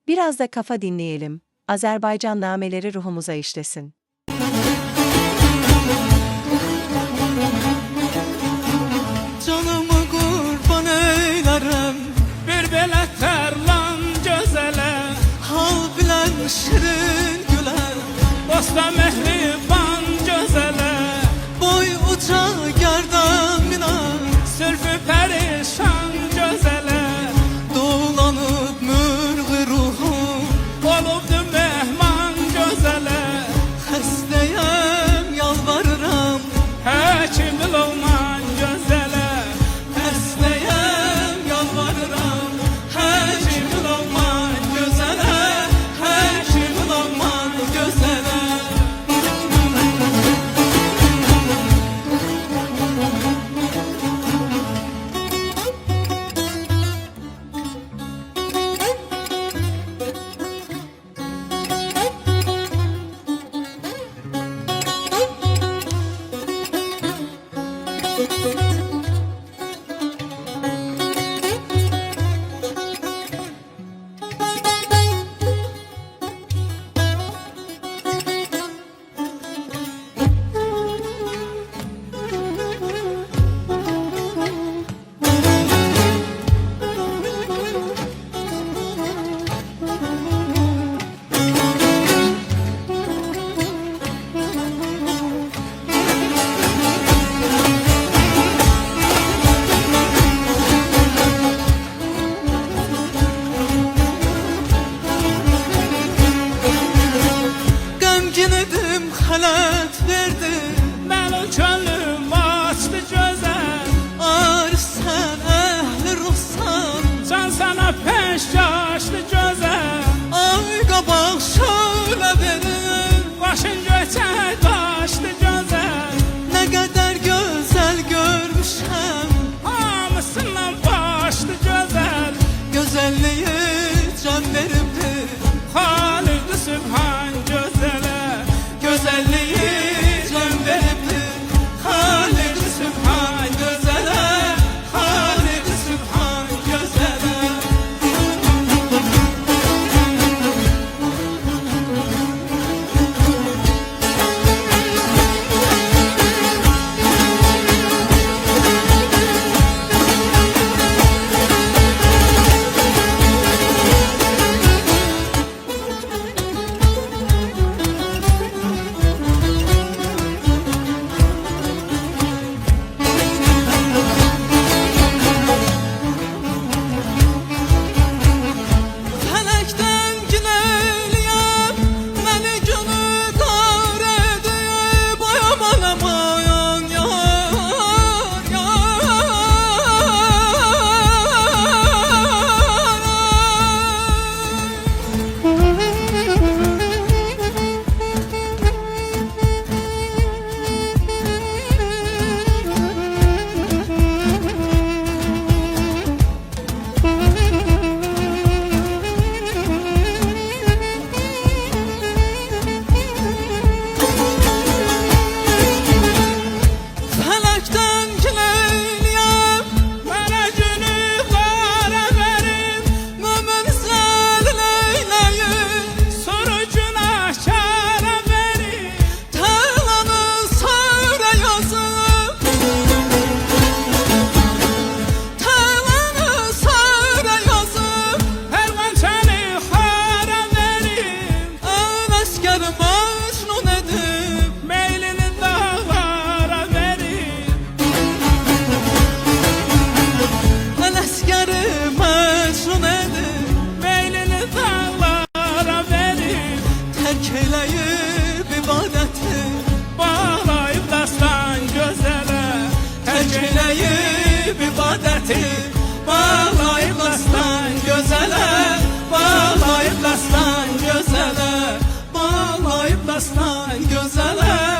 Biraz da kafa dinleyelim. Azerbaycan nameleri ruhumuza işlesin. Canımı kurban eylerim Bir belə tərlan gözələ, hal bilen şirin güler. dosta mehriban gözələ, Boy uca gerdamina sülfü pərişan gözələ, dolanıp mürgü ruhum. olubdu mehman gözələ, Xəstəyəm yalvarıram, həkimil olman gözələ, xəstəyəm yalvarıram. Həkimil olman gözələ, həkimil olman gözələ. Qəmgin edim, xələt verdim. mənim könlüm açdı gözəl, Arif sən əhli ruhsan, can sana peşkaşlı gözəl, ay qabaq şölə verir. başın göçək daşlı gözəl, Nə qədər gözəl görmüşəm, hamısından başlı gözəl, gözəlliyi can veribdir. Xaliqi Sübhan gözələ, Gözəlliyi can veribdir. Xaliq-i Sübhan gözələ, Xaliq-i Sübhan gözələ. Fələkdən giləyləyəm, məni günü dar edib. Ay aman aman, yar, Fələkdən giləyləyəm, mənə günü qara verib, mömin zəlil eyləyib. soru günahkara verib, Təlanı sarı yazıb, təlanı sarı yazıb. pərvançəni xara verib, Ən əskər məcnun edib, meylini dağlara verib, ən əskəri məcnun edib. meylini dağlara verib, Tərk eləyib ibadəti, bağlayıb dastan gözələ, tərk eləyib ibadəti. Bağlayıb dastan gözələ, bağlayıb dastan gözələ, bağlayıb dastan gözələ.